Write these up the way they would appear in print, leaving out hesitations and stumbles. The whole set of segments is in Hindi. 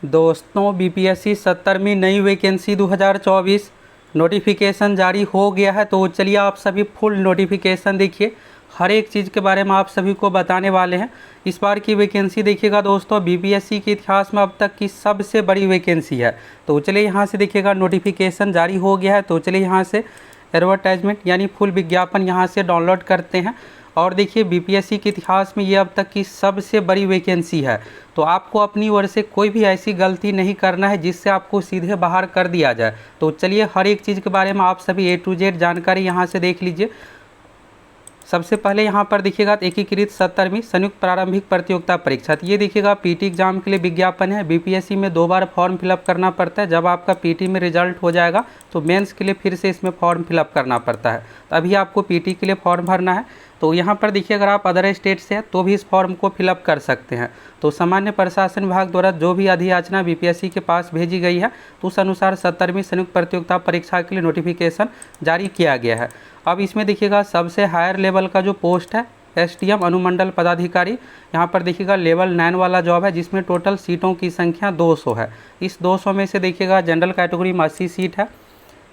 दोस्तों बीपीएससी 70वीं नई वैकेंसी 2024 नोटिफिकेशन जारी हो गया है। तो चलिए आप सभी फुल नोटिफिकेशन देखिए, हर एक चीज़ के बारे में आप सभी को बताने वाले हैं। इस बार की वैकेंसी देखिएगा दोस्तों, बीपीएससी के इतिहास में अब तक की सबसे बड़ी वैकेंसी है। तो चलिए यहाँ से देखिएगा नोटिफिकेशन जारी हो गया है। तो चलिए यहाँ से एडवर्टाइजमेंट यानी फुल विज्ञापन यहाँ से डाउनलोड करते हैं। और देखिए बीपीएससी के इतिहास में ये अब तक की सबसे बड़ी वैकेंसी है। तो आपको अपनी ओर से कोई भी ऐसी गलती नहीं करना है जिससे आपको सीधे बाहर कर दिया जाए। तो चलिए हर एक चीज़ के बारे में आप सभी A to Z जानकारी यहाँ से देख लीजिए। सबसे पहले यहाँ पर देखिएगा एकीकृत 70वीं संयुक्त प्रारंभिक प्रतियोगिता परीक्षा। तो ये देखिएगा पीटी एग्जाम के लिए विज्ञापन है। बीपीएससी में 2 बार फॉर्म फिलअप करना पड़ता है। जब आपका पीटी में रिजल्ट हो जाएगा तो मेंस के लिए फिर से इसमें फॉर्म फिलअप करना पड़ता है। तो अभी आपको पीटी के लिए फॉर्म भरना है। तो यहाँ पर देखिए अगर आप अदर स्टेट से हैं तो भी इस फॉर्म को फिलअप कर सकते हैं। तो सामान्य प्रशासन विभाग द्वारा जो भी अधियाचना बीपीएससी के पास भेजी गई है तो उस अनुसार 70वीं संयुक्त प्रतियोगिता परीक्षा के लिए नोटिफिकेशन जारी किया गया है। अब इसमें देखिएगा सबसे हायर लेवल का जो पोस्ट है एसडीएम अनुमंडल पदाधिकारी, यहाँ पर देखिएगा लेवल 9 वाला जॉब है जिसमें टोटल सीटों की संख्या 200 है। इस 200 में से देखिएगा जनरल कैटेगरी में 80 सीट है,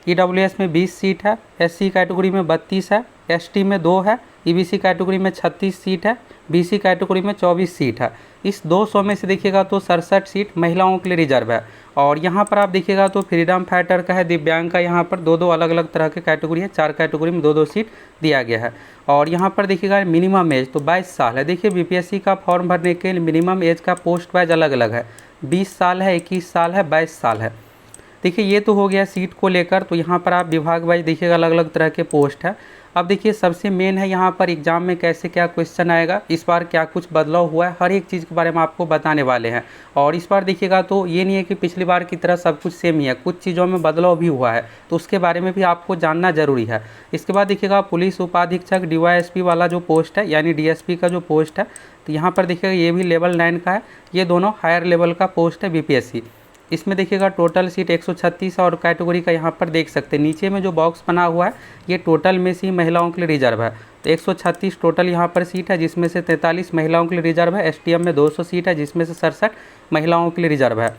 ईडब्ल्यूएस में 20 सीट है, एससी कैटेगरी में 32 है, एसटी में 2 है, ईबीसी कैटेगरी में 36 सीट है, बीसी कैटेगरी में 24 सीट है। इस 200 में से देखिएगा तो 67 सीट महिलाओं के लिए रिजर्व है। और यहाँ पर आप देखिएगा तो फ्रीडम फाइटर का है, दिव्यांग का, यहाँ पर दो अलग अलग तरह के कैटेगरी है। 4 कैटेगरी में 2 सीट दिया गया है। और यहाँ पर देखिएगा मिनिमम एज तो 22 साल है। देखिए बीपीएससी का फॉर्म भरने के लिए मिनिमम एज का पोस्ट वाइज अलग अलग है। 20 साल है, 21 साल है, 22 साल है। देखिए ये तो हो गया सीट को लेकर। तो यहाँ पर आप विभाग वाइज देखिएगा अलग अलग तरह के पोस्ट है। अब देखिए सबसे मेन है यहाँ पर एग्जाम में कैसे क्या क्वेश्चन आएगा, इस बार क्या कुछ बदलाव हुआ है, हर एक चीज़ के बारे में आपको बताने वाले हैं। और इस बार देखिएगा तो ये नहीं है कि पिछली बार की तरह सब कुछ सेम ही है, कुछ चीज़ों में बदलाव भी हुआ है। तो उसके बारे में भी आपको जानना जरूरी है। इसके बाद देखिएगा पुलिस उपाधीक्षक डीवाईएसपी वाला जो पोस्ट है यानी डीएसपी का जो पोस्ट है, तो यहाँ पर देखिएगा ये भी लेवल 9 का है। ये दोनों हायर लेवल का पोस्ट है बीपीएससी। इसमें देखिएगा टोटल सीट 136 और कैटेगरी का यहाँ पर देख सकते हैं नीचे में जो बॉक्स बना हुआ है ये टोटल में से ही महिलाओं के लिए रिजर्व है। तो 136 टोटल यहाँ पर सीट है जिसमें से 43 महिलाओं के लिए रिजर्व है। एसटीएम में 200 सीट है जिसमें से 67 महिलाओं के लिए रिजर्व है।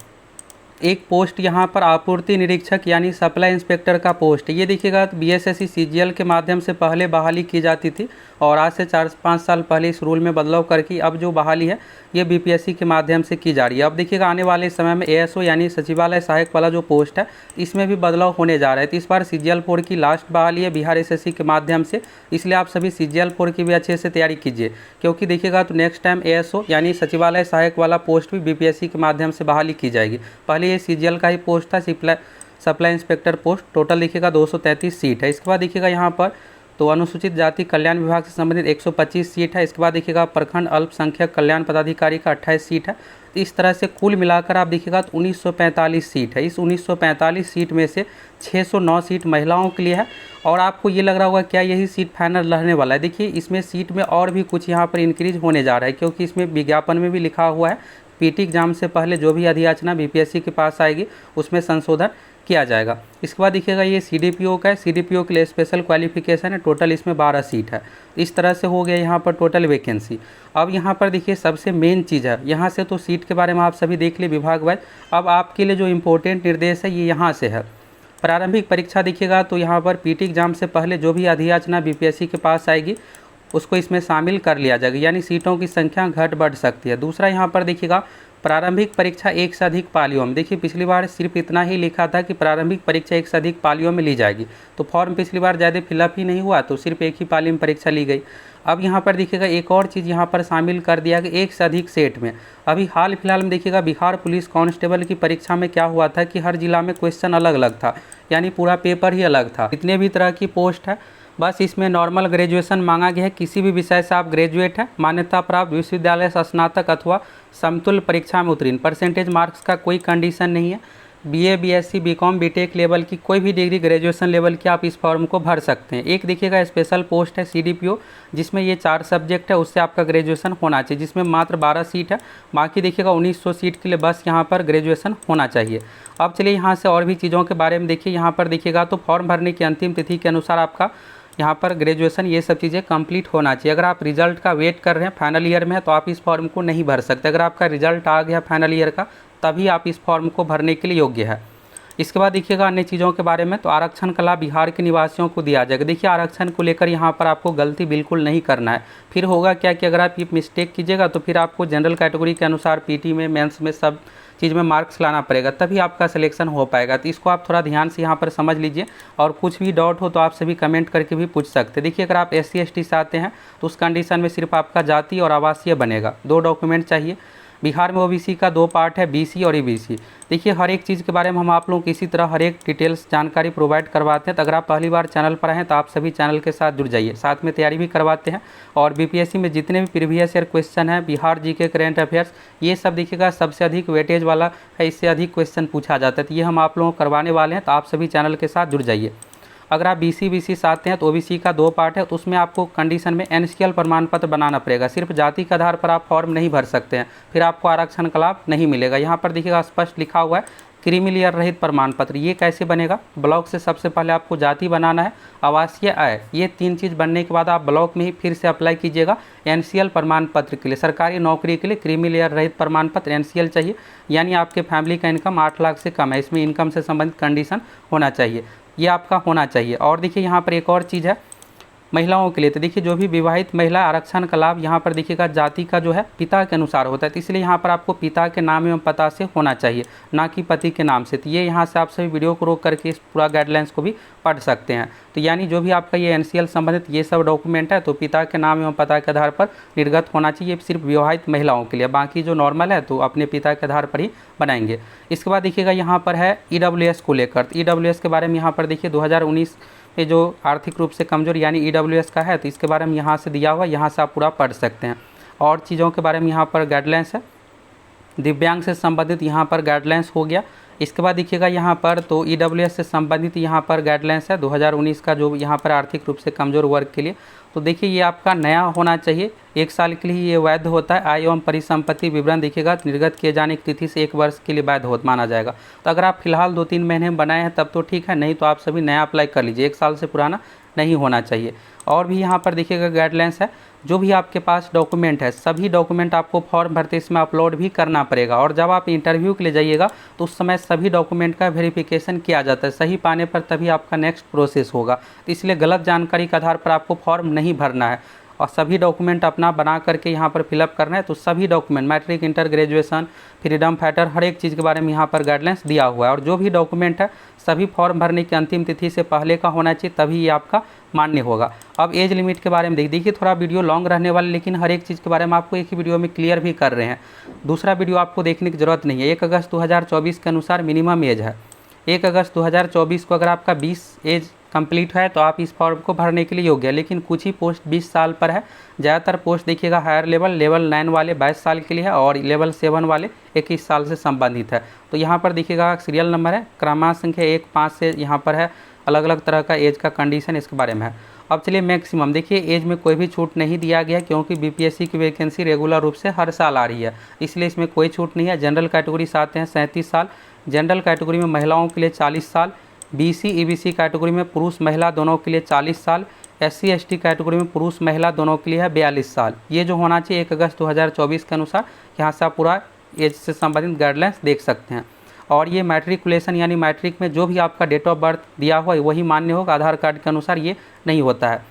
एक पोस्ट यहाँ पर आपूर्ति निरीक्षक यानी सप्लाई इंस्पेक्टर का पोस्ट है। ये देखिएगा तो बीएसएससी सीजीएल के माध्यम से पहले बहाली की जाती थी और आज से 4-5 साल पहले इस रूल में बदलाव करके अब जो बहाली है ये बीपीएससी के माध्यम से की जा रही है। अब देखिएगा आने वाले समय में एएसओ यानी सचिवालय सहायक वाला जो पोस्ट है इसमें भी बदलाव होने जा रहा है। तो इस बार सीजीएल 4 की लास्ट बहाली है बिहार एसएससी के माध्यम से, इसलिए आप सभी सीजीएल 4 की भी अच्छे से तैयारी कीजिए। क्योंकि देखिएगा तो नेक्स्ट टाइम एएसओ यानी सचिवालय सहायक वाला पोस्ट भी बीपीएससी के माध्यम से बहाली की जाएगी। पहले ये सीजीएल का ही पोस्ट था सप्लाई इंस्पेक्टर पोस्ट। टोटल देखिएगा 233 सीट है। इसके बाद देखिएगा यहाँ पर तो अनुसूचित जाति कल्याण विभाग से संबंधित 125 सीट है। इसके बाद देखिएगा प्रखंड अल्पसंख्यक कल्याण पदाधिकारी का 28 सीट है। तो इस तरह से कुल मिलाकर आप देखिएगा तो 1945 सीट है। इस 1945 सीट में से 609 सीट महिलाओं के लिए है। और आपको ये लग रहा होगा क्या यही सीट फाइनल रहने वाला है। देखिए इसमें सीट में और भी कुछ यहाँ पर इंक्रीज होने जा रहा है, क्योंकि इसमें विज्ञापन में भी लिखा हुआ है पीटी एग्जाम से पहले जो भी अधियाचना बीपीएससी के पास आएगी उसमें संशोधन किया जाएगा। इसके बाद देखिएगा ये सीडीपीओ का है। सीडीपीओ के लिए स्पेशल क्वालिफिकेशन है। टोटल इसमें 12 सीट है। इस तरह से हो गया यहाँ पर टोटल वैकेंसी। अब यहाँ पर देखिए सबसे मेन चीज़ है, यहाँ से तो सीट के बारे में आप सभी देख लिए विभाग वाइज। अब आपके लिए जो इम्पोर्टेंट निर्देश है ये यहाँ से है। प्रारंभिक परीक्षा देखिएगा तो यहाँ पर पीटी एग्जाम से पहले जो भी अधियाचना बीपीएससी के पास आएगी उसको इसमें शामिल कर लिया जाएगा, यानी सीटों की संख्या घट बढ़ सकती है। दूसरा यहाँ पर देखिएगा प्रारंभिक परीक्षा एक से अधिक पालियों में। देखिए पिछली बार सिर्फ इतना ही लिखा था कि प्रारंभिक परीक्षा एक से अधिक पालियों में ली जाएगी। तो फॉर्म पिछली बार ज़्यादा फिलअप ही नहीं हुआ तो सिर्फ एक ही पाली में परीक्षा ली गई। अब यहाँ पर देखिएगा एक और चीज़ यहाँ पर शामिल कर दिया कि एक से अधिक सेट में। अभी हाल फिलहाल में देखिएगा बिहार पुलिस कांस्टेबल की परीक्षा में क्या हुआ था कि हर जिला में क्वेश्चन अलग अलग था, यानी पूरा पेपर ही अलग था। जितने भी तरह की पोस्ट है बस इसमें नॉर्मल ग्रेजुएशन मांगा गया है। किसी भी विषय से आप ग्रेजुएट हैं, मान्यता प्राप्त विश्वविद्यालय से स्नातक अथवा समतुल्य परीक्षा में उत्तीर्ण, परसेंटेज मार्क्स का कोई कंडीशन नहीं है। BA BSc BCom BTech level की कोई भी डिग्री ग्रेजुएशन लेवल की आप इस फॉर्म को भर सकते हैं। एक देखिएगा स्पेशल पोस्ट है सीडीपीओ जिसमें ये 4 सब्जेक्ट है, उससे आपका ग्रेजुएशन होना चाहिए, जिसमें मात्र 12 सीट है। बाकी देखिएगा 1900 सीट के लिए बस यहाँ पर ग्रेजुएशन होना चाहिए। अब चलिए यहाँ से और भी चीज़ों के बारे में देखिए। यहाँ पर देखिएगा तो फॉर्म भरने की अंतिम तिथि के अनुसार आपका यहाँ पर ग्रेजुएशन ये सब चीज़ें कंप्लीट होना चाहिए। अगर आप रिजल्ट का वेट कर रहे हैं, फाइनल ईयर में है, तो आप इस फॉर्म को नहीं भर सकते। अगर आपका रिजल्ट आ गया फाइनल ईयर का तभी आप इस फॉर्म को भरने के लिए योग्य है। इसके बाद देखिएगा अन्य चीज़ों के बारे में, तो आरक्षण का लाभ बिहार के निवासियों को दिया जाएगा। देखिए आरक्षण को लेकर यहाँ पर आपको गलती बिल्कुल नहीं करना है। फिर होगा क्या कि अगर आप ये मिस्टेक कीजिएगा तो फिर आपको जनरल कैटेगरी के अनुसार पीटी में, मेंस में, सब चीज़ में मार्क्स लाना पड़ेगा, तभी आपका सिलेक्शन हो पाएगा। तो इसको आप थोड़ा ध्यान से यहाँ पर समझ लीजिए, और कुछ भी डाउट हो तो आप सभी कमेंट करके भी पूछ सकते हैं। देखिए अगर आप SC ST से आते हैं तो उस कंडीशन में सिर्फ आपका जाति और आवासीय बनेगा, 2 डॉक्यूमेंट चाहिए। बिहार में OBC का 2 पार्ट है, BC और EBC। देखिए हर एक चीज़ के बारे में हम आप लोगों को इसी तरह हर एक डिटेल्स जानकारी प्रोवाइड करवाते हैं। तो अगर आप पहली बार चैनल पर आए तो आप सभी चैनल के साथ जुड़ जाइए, साथ में तैयारी भी करवाते हैं। और BPSC में जितने भी प्रीवियस ईयर क्वेश्चन है, बिहार GK, करेंट अफेयर्स, ये सब देखिएगा सबसे अधिक वेटेज वाला है, इससे अधिक क्वेश्चन पूछा जाता है। तो ये हम आप लोगों को करवाने वाले हैं, तो आप सभी चैनल के साथ जुड़ जाइए। अगर आप BC से आते हैं तो OBC का 2 पार्ट है, तो उसमें आपको कंडीशन में NSQL प्रमाण पत्र बनाना पड़ेगा। सिर्फ जाति के आधार पर आप फॉर्म नहीं भर सकते हैं, फिर आपको आरक्षण का लाभ नहीं मिलेगा। यहाँ पर देखिएगा स्पष्ट लिखा हुआ है क्रीमी लेयर रहित प्रमाण पत्र। ये कैसे बनेगा? ब्लॉक से सबसे पहले आपको जाति बनाना है, आवासीय, आय, ये 3 चीज़ बनने के बाद आप ब्लॉक में ही फिर से अप्लाई कीजिएगा NCL प्रमाण पत्र के लिए। सरकारी नौकरी के लिए क्रीमी लेयर रहित प्रमाण पत्र NCL चाहिए, यानी आपके फैमिली का इनकम 8 लाख से कम है, इसमें इनकम से संबंधित कंडीशन होना चाहिए, ये आपका होना चाहिए। और देखिए यहाँ पर एक और चीज़ है महिलाओं के लिए, तो देखिए जो भी विवाहित महिला आरक्षण का लाभ यहाँ पर देखिएगा जाति का जो है पिता के अनुसार होता है, तो इसलिए यहाँ पर आपको पिता के नाम एवं पता से होना चाहिए, ना कि पति के नाम से। तो ये यहाँ से आप सभी वीडियो को रोक करके इस पूरा गाइडलाइंस को भी पढ़ सकते हैं। तो यानी जो भी आपका ये NCL संबंधित ये सब डॉक्यूमेंट है तो पिता के नाम एवं पता के आधार पर निर्गत होना चाहिए, सिर्फ विवाहित महिलाओं के लिए। बाकी जो नॉर्मल है तो अपने पिता के आधार पर ही बनाएंगे। इसके बाद देखिएगा यहाँ पर है EWS को लेकर, तो EWS के बारे में यहाँ पर देखिए 2019 ये जो आर्थिक रूप से कमज़ोर यानी EWS का है, तो इसके बारे में यहाँ से दिया हुआ, यहाँ से आप पूरा पढ़ सकते हैं। और चीज़ों के बारे में यहाँ पर गाइडलाइंस है, दिव्यांग से संबंधित यहाँ पर गाइडलाइंस हो गया। इसके बाद देखिएगा यहाँ पर तो EWS से संबंधित यहाँ पर गाइडलाइंस है 2019 का, जो यहाँ पर आर्थिक रूप से कमज़ोर वर्ग के लिए। तो देखिए ये आपका नया होना चाहिए, 1 साल के लिए ये वैध होता है। आय एवं परिसंपत्ति विवरण देखिएगा निर्गत किए जाने की तिथि से 1 वर्ष के लिए वैध माना जाएगा। तो अगर आप फिलहाल 2-3 महीने में बनाए हैं तब तो ठीक है, नहीं तो आप सभी नया अप्लाई कर लीजिए, 1 साल से पुराना नहीं होना चाहिए। और भी यहाँ पर देखिएगा गाइडलाइंस है, जो भी आपके पास डॉक्यूमेंट है सभी डॉक्यूमेंट आपको फॉर्म भरते इसमें अपलोड भी करना पड़ेगा। और जब आप इंटरव्यू के लिए जाइएगा तो उस समय सभी डॉक्यूमेंट का वेरिफिकेशन किया जाता है, सही पाने पर तभी आपका नेक्स्ट प्रोसेस होगा। तो इसलिए गलत जानकारी के आधार पर आपको फॉर्म नहीं भरना है, और सभी डॉक्यूमेंट अपना बना करके यहाँ पर फिलअप करना है। तो सभी document matric, inter, graduation, freedom fighter, हर एक चीज़ के बारे में यहाँ पर गाइडलाइंस दिया हुआ है। और जो भी डॉक्यूमेंट है सभी फॉर्म भरने की अंतिम तिथि से पहले का होना चाहिए, तभी ये आपका मान्य होगा। अब एज लिमिट के बारे में देखिए, थोड़ा वीडियो लॉन्ग रहने वाला, लेकिन हर एक चीज़ के बारे में आपको एक ही वीडियो में क्लियर भी कर रहे हैं, दूसरा वीडियो आपको देखने की ज़रूरत नहीं है। 1 अगस्त 2024 के अनुसार मिनिमम एज है 1 अगस्त 2024 को, अगर आपका 20 एज कंप्लीट है तो आप इस फॉर्म को भरने के लिए योग्य है। लेकिन कुछ ही पोस्ट 20 साल पर है, ज़्यादातर पोस्ट देखिएगा हायर लेवल 9 वाले 22 साल के लिए है, और लेवल 7 वाले 21 साल से संबंधित है। तो यहाँ पर देखिएगा सीरियल नंबर है, क्रमांक संख्या 1-5 से यहाँ पर है, अलग अलग तरह का एज का कंडीशन इसके बारे में है। अब चलिए मैक्सिमम देखिए, एज में कोई भी छूट नहीं दिया गया, क्योंकि BPSC की वैकेंसी रेगुलर रूप से हर साल आ रही है, इसलिए इसमें कोई छूट नहीं है। जनरल कैटेगरी से आते हैं 37 साल, जनरल कैटेगरी में महिलाओं के लिए 40 साल, BC EBC कैटेगरी में पुरुष महिला दोनों के लिए 40 साल, SC ST कैटेगरी में पुरुष महिला दोनों के लिए है 42 साल। ये जो होना चाहिए 1 अगस्त 2024 के अनुसार, यहाँ से आप पूरा एज से संबंधित गाइडलाइंस देख सकते हैं। और ये मैट्रिकुलेशन यानी मैट्रिक में जो भी आपका डेट ऑफ बर्थ दिया हुआ है वही मान्य होगा, आधार कार्ड के अनुसार ये नहीं होता है।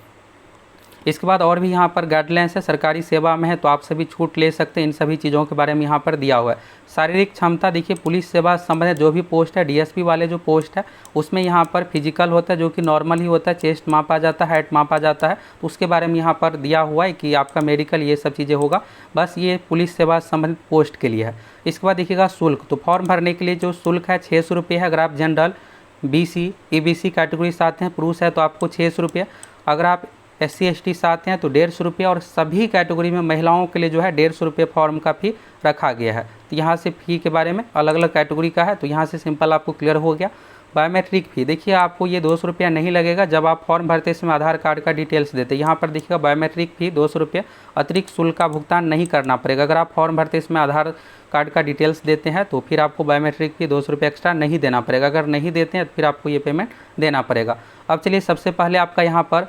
इसके बाद और भी यहाँ पर गाइडलाइंस है, सरकारी सेवा में है तो आप सभी छूट ले सकते हैं, इन सभी चीज़ों के बारे में यहाँ पर दिया हुआ है। शारीरिक क्षमता देखिए, पुलिस सेवा संबंधित जो भी पोस्ट है, DSP वाले जो पोस्ट है उसमें यहाँ पर फिजिकल होता है, जो कि नॉर्मल ही होता है, चेस्ट मापा जाता है, हाइट मापा जाता है, तो उसके बारे में यहाँ पर दिया हुआ है कि आपका मेडिकल ये सब चीज़ें होगा। बस ये पुलिस सेवा संबंधित पोस्ट के लिए है। इसके बाद देखिएगा शुल्क, तो फॉर्म भरने के लिए जो शुल्क है 600 रुपये है। अगर आप जनरल, BC EBC कैटेगरी से आते हैं, पुरुष है तो आपको 600 रुपये। अगर आप SC ST से आते हैं तो 150 रुपये, और सभी कैटेगरी में महिलाओं के लिए जो है 150 रुपये फॉर्म का फ़ी रखा गया है। तो यहाँ से फ़ी के बारे में अलग अलग कैटेगरी का है, तो यहाँ से सिंपल आपको क्लियर हो गया। बायोमेट्रिक फ़ी देखिए, आपको ये 200 रुपया नहीं लगेगा जब आप फॉर्म भरते समय आधार कार्ड का डिटेल्स देते हैं। यहाँ पर देखिएगा बायोमेट्रिक फ़ी 200 रुपये, अतिरिक्त शुल्क का भुगतान नहीं करना पड़ेगा। अगर आप फॉर्म भरते समय आधार कार्ड का डिटेल्स देते हैं तो फिर आपको बायोमेट्रिक फ़ी 200 रुपये एक्स्ट्रा नहीं देना पड़ेगा। अगर नहीं देते हैं तो फिर आपको ये पेमेंट देना पड़ेगा। अब चलिए सबसे पहले आपका यहाँ पर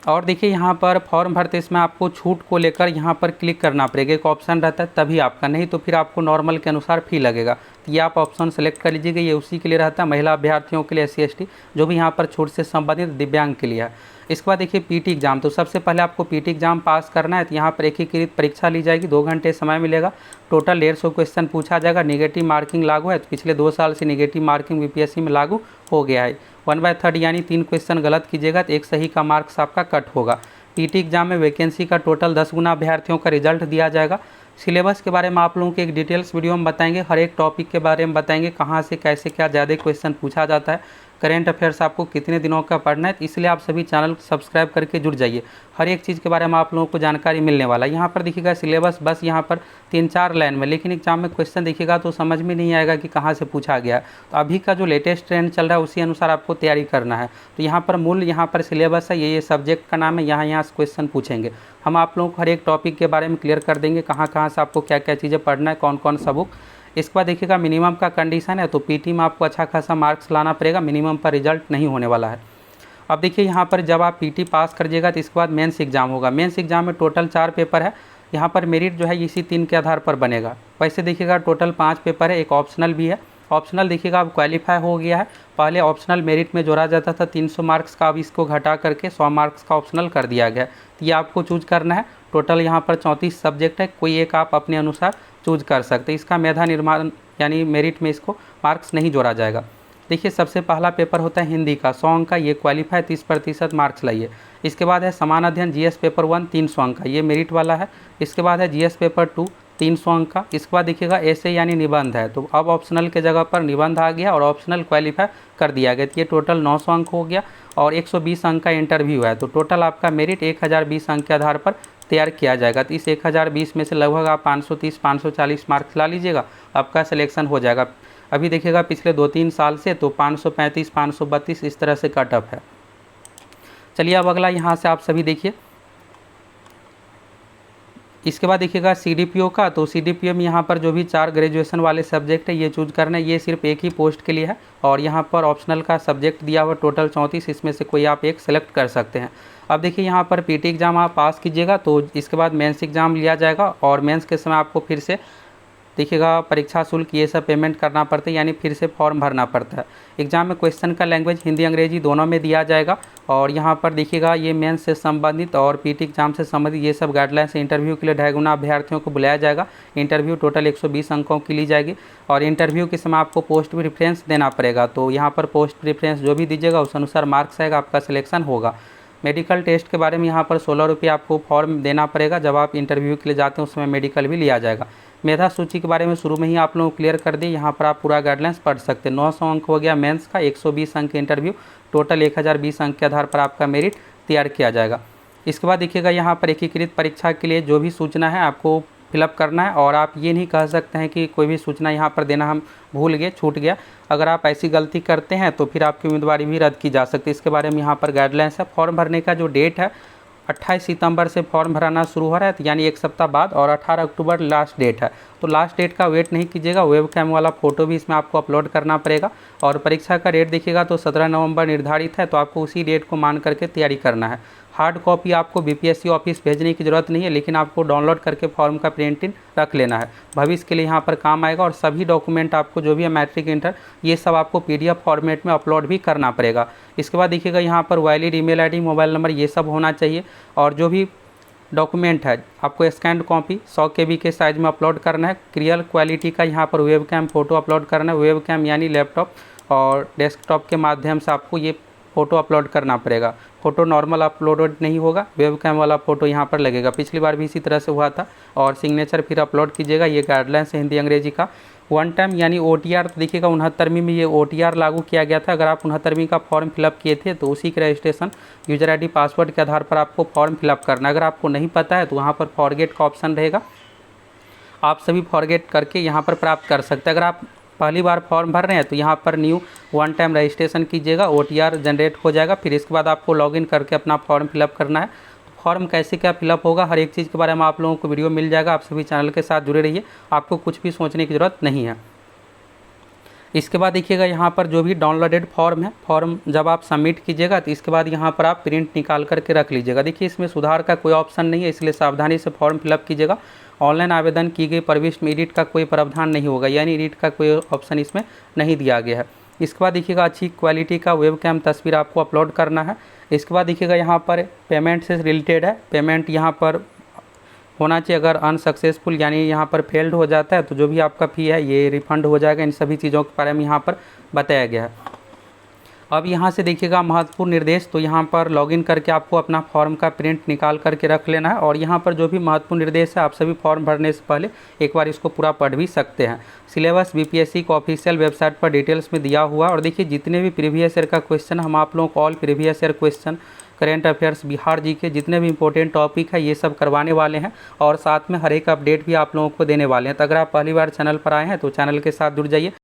और देखिए यहाँ पर फॉर्म भरते इसमें आपको छूट को लेकर यहाँ पर क्लिक करना पड़ेगा, एक ऑप्शन रहता है तभी आपका, नहीं तो फिर आपको नॉर्मल के अनुसार फी लगेगा। तो ये आप ऑप्शन सेलेक्ट कर लीजिएगा, ये उसी के लिए रहता है, महिला अभ्यर्थियों के लिए, SC ST जो भी यहाँ पर छूट से संबंधित दिव्यांग के लिए है। इसके बाद देखिए PT एग्जाम, तो सबसे पहले आपको PT एग्जाम पास करना है। तो यहाँ पर एकीकृत परीक्षा ली जाएगी, 2 घंटे समय मिलेगा, टोटल 150 क्वेश्चन पूछा जाएगा। नेगेटिव मार्किंग लागू है, तो पिछले 2 साल से नेगेटिव मार्किंग BPSC में लागू हो गया है। 1/3 यानी 3 क्वेश्चन गलत कीजिएगा तो 1 सही का मार्क्स आपका कट होगा। PT एग्जाम में वैकेंसी का टोटल 10 गुना अभ्यर्थियों का रिजल्ट दिया जाएगा। सिलेबस के बारे में आप लोगों के एक डिटेल्स वीडियो में बताएंगे, हर एक टॉपिक के बारे में बताएंगे, कहाँ से कैसे क्या ज़्यादा क्वेश्चन पूछा जाता है, करेंट अफेयर्स आपको कितने दिनों का पढ़ना है। इसलिए आप सभी चैनल सब्सक्राइब करके जुड़ जाइए, हर एक चीज़ के बारे में आप लोगों को जानकारी मिलने वाला है। यहाँ पर देखिएगा सिलेबस बस यहाँ पर 3-4 लाइन में, लेकिन एग्जाम में क्वेश्चन देखिएगा तो समझ में नहीं आएगा कि कहाँ से पूछा गया है। तो अभी का जो लेटेस्ट ट्रेंड चल रहा है उसी अनुसार आपको तैयारी करना है। तो यहाँ पर मूल यहाँ पर सिलेबस है, ये सब्जेक्ट का नाम है, यहाँ से क्वेश्चन पूछेंगे। हम आप लोगों को हर एक टॉपिक के बारे में क्लियर कर देंगे, कहाँ कहाँ से आपको क्या क्या चीज़ें पढ़ना है, कौन कौन सा बुक। इसके बाद देखिएगा मिनिमम का कंडीशन है, तो PT में आपको अच्छा खासा मार्क्स लाना पड़ेगा, मिनिमम पर रिजल्ट नहीं होने वाला है। अब देखिए यहाँ पर जब आप PT पास कर जाइएगा तो इसके बाद मेंस एग्जाम होगा। मेंस एग्जाम में टोटल 4 पेपर है, यहाँ पर मेरिट जो है इसी 3 के आधार पर बनेगा। वैसे देखिएगा टोटल 5 पेपर है, एक ऑप्शनल भी है। ऑप्शनल देखिएगा अब क्वालिफाई हो गया है, पहले ऑप्शनल मेरिट में जोड़ा जाता था 300 मार्क्स का, अब इसको घटा करके 100 मार्क्स का ऑप्शनल कर दिया गया। तो ये आपको चूज करना है। टोटल यहाँ पर 34 सब्जेक्ट है, कोई एक आप अपने अनुसार चूज कर सकते हैं। इसका मेधा निर्माण यानी मेरिट में इसको मार्क्स नहीं जोड़ा जाएगा। देखिए सबसे पहला पेपर होता है हिंदी का 100 अंक का, ये क्वालिफाई 30% मार्क्स लाइए। इसके बाद है समान अध्ययन GS पेपर 1 300 अंक का, ये मेरिट वाला है। इसके बाद है GS पेपर 2 300 अंक का। इसके बाद देखिएगा ऐसे यानी निबंध है, तो अब ऑप्शनल के जगह पर निबंध आ गया और ऑप्शनल क्वालिफाई कर दिया गया। तो ये टोटल 900 अंक हो गया और 120 अंक का इंटरव्यू है, तो टोटल आपका मेरिट 1020 अंक के आधार पर तैयार किया जाएगा। तो इस 1020 में से लगभग आप 530-540 मार्क्स ला लीजिएगा, आपका सिलेक्शन हो जाएगा। अभी देखिएगा पिछले 2-3 साल से तो 535-532 इस तरह से कट ऑफ है। चलिए अब अगला यहाँ से आप सभी देखिए। इसके बाद देखिएगा CDPO का, तो CDPO में यहाँ पर जो भी 4 ग्रेजुएशन वाले सब्जेक्ट है ये चूज करना है। ये सिर्फ एक ही पोस्ट के लिए है और यहाँ पर ऑप्शनल का सब्जेक्ट दिया हुआ टोटल 34, इसमें से कोई आप एक सेलेक्ट कर सकते हैं। अब देखिए यहाँ पर PT एग्ज़ाम आप पास कीजिएगा तो इसके बाद मेंस एग्ज़ाम लिया जाएगा और मेंस के समय आपको फिर से देखिएगा परीक्षा शुल्क ये सब पेमेंट करना पड़ता है, यानी फिर से फॉर्म भरना पड़ता है। एग्जाम में क्वेश्चन का लैंग्वेज हिंदी अंग्रेजी दोनों में दिया जाएगा और यहाँ पर देखिएगा ये मेंस से संबंधित और PT एग्जाम से संबंधित ये सब गाइडलाइंस। इंटरव्यू के लिए 2.5 गुना अभ्यर्थियों को बुलाया जाएगा। इंटरव्यू टोटल 120 अंकों की ली जाएगी और इंटरव्यू के समय आपको पोस्ट प्रेफरेंस देना पड़ेगा। तो यहाँ पर पोस्ट प्रेफरेंस जो भी दीजिएगा उस अनुसार मार्क्स आएगा, आपका सिलेक्शन होगा। मेडिकल टेस्ट के बारे में यहाँ पर 16 रुपये आपको फॉर्म देना पड़ेगा, जब आप इंटरव्यू के लिए जाते हैं उसमें मेडिकल भी लिया जाएगा। मेधा सूची के बारे में शुरू में ही आप लोगों को क्लियर कर दिए, यहाँ पर आप पूरा गाइडलाइंस पढ़ सकते हैं। 900 अंक हो गया मेंस का, 120 अंक इंटरव्यू, टोटल 1020 अंक के आधार पर आपका मेरिट तैयार किया जाएगा। इसके बाद देखिएगा यहाँ पर एकीकृत परीक्षा के लिए जो भी सूचना है आपको फिलअप करना है और आप ये नहीं कह सकते हैं कि कोई भी सूचना यहाँ पर देना हम भूल गए, छूट गया। अगर आप ऐसी गलती करते हैं तो फिर आपकी उम्मीदवारी भी रद्द की जा सकती है। इसके बारे में यहाँ पर गाइडलाइंस है। फॉर्म भरने का जो डेट है 28 सितंबर से फॉर्म भराना शुरू हो रहा है, यानी 1 सप्ताह बाद, और 18 अक्टूबर लास्ट डेट है। तो लास्ट डेट का वेट नहीं कीजिएगा, वेब कैम वाला फ़ोटो भी इसमें आपको अपलोड करना पड़ेगा। और परीक्षा का डेट देखिएगा तो 17 नवंबर निर्धारित है, तो आपको उसी डेट को मान करके तैयारी करना है। हार्ड कॉपी आपको BPSC ऑफिस भेजने की ज़रूरत नहीं है, लेकिन आपको डाउनलोड करके फॉर्म का प्रिंटिंग रख लेना है, भविष्य के लिए यहाँ पर काम आएगा। और सभी डॉक्यूमेंट आपको जो भी है मैट्रिक इंटर ये सब आपको PDF फॉर्मेट में अपलोड भी करना पड़ेगा। इसके बाद देखिएगा यहाँ पर valid email ID, mobile number ये सब होना चाहिए। और जो भी डॉक्यूमेंट है आपको स्कैन कॉपी 100 KB के साइज़ में अपलोड करना है। क्लियर क्वालिटी का यहाँ पर वेब कैम फ़ोटो अपलोड करना है। वेब कैम यानी लैपटॉप और डेस्कटॉप के माध्यम से आपको ये फ़ोटो अपलोड करना पड़ेगा। फ़ोटो नॉर्मल अपलोड नहीं होगा, वेब कैम वाला फ़ोटो यहाँ पर लगेगा। पिछली बार भी इसी तरह से हुआ था। और सिग्नेचर फिर अपलोड कीजिएगा। ये गाइडलाइंस है हिंदी अंग्रेजी का। 1 टाइम यानी OTR, तो देखिएगा 69वीं में ये OTR लागू किया गया था। अगर आप 69वीं का फॉर्म फिलअप किए थे तो उसी के रजिस्ट्रेशन यूजर ID पासवर्ड के आधार पर आपको फॉर्म फिलअप करना। अगर आपको नहीं पता है तो वहाँ पर फॉरगेट का ऑप्शन रहेगा, आप सभी फॉरगेट करके यहाँ पर प्राप्त कर सकते हैं। अगर आप पहली बार फॉर्म भर रहे हैं तो यहाँ पर न्यू 1 टाइम रजिस्ट्रेशन कीजिएगा, OTR जनरेट हो जाएगा। फिर इसके बाद आपको लॉगिन करके अपना फॉर्म फिलअप करना है। फॉर्म कैसे क्या फिलअप होगा हर एक चीज़ के बारे में आप लोगों को वीडियो मिल जाएगा। आप सभी चैनल के साथ जुड़े रहिए, आपको कुछ भी सोचने की ज़रूरत नहीं है। इसके बाद देखिएगा यहाँ पर जो भी डाउनलोडेड फॉर्म है, फॉर्म जब आप सबमिट कीजिएगा तो इसके बाद यहाँ पर आप प्रिंट निकाल करके रख लीजिएगा। देखिए इसमें सुधार का कोई ऑप्शन नहीं है, इसलिए सावधानी से फॉर्म फिलअप कीजिएगा। ऑनलाइन आवेदन की गई प्रविष्टि में एडिट का कोई प्रावधान नहीं होगा, यानी एडिट का कोई ऑप्शन इसमें नहीं दिया गया है। इसके बाद देखिएगा अच्छी क्वालिटी का वेबकैम तस्वीर आपको अपलोड करना है। इसके बाद देखिएगा यहाँ पर पेमेंट से रिलेटेड है, पेमेंट यहाँ पर होना चाहिए। अगर अनसक्सेसफुल यानी यहाँ पर फेल्ड हो जाता है तो जो भी आपका फ़ी है ये रिफ़ंड हो जाएगा। इन सभी चीज़ों के बारे में यहाँ पर बताया गया है। अब यहाँ से देखिएगा महत्वपूर्ण निर्देश, तो यहाँ पर लॉगिन करके आपको अपना फॉर्म का प्रिंट निकाल करके रख लेना है। और यहाँ पर जो भी महत्वपूर्ण निर्देश है आप सभी फॉर्म भरने से पहले एक बार इसको पूरा पढ़ भी सकते हैं। सिलेबस बीपीएससी को ऑफिशियल वेबसाइट पर डिटेल्स में दिया हुआ। और देखिए जितने भी प्रीवियस ईयर का क्वेश्चन हम आप लोगों को all previous year question, current affairs, Bihar G K जितने भी इंपॉर्टेंट टॉपिक है ये सब करवाने वाले हैं। और साथ में हर एक अपडेट भी आप लोगों को देने वाले हैं। तो अगर आप पहली बार चैनल पर आए हैं तो चैनल के साथ जुड़ जाइए।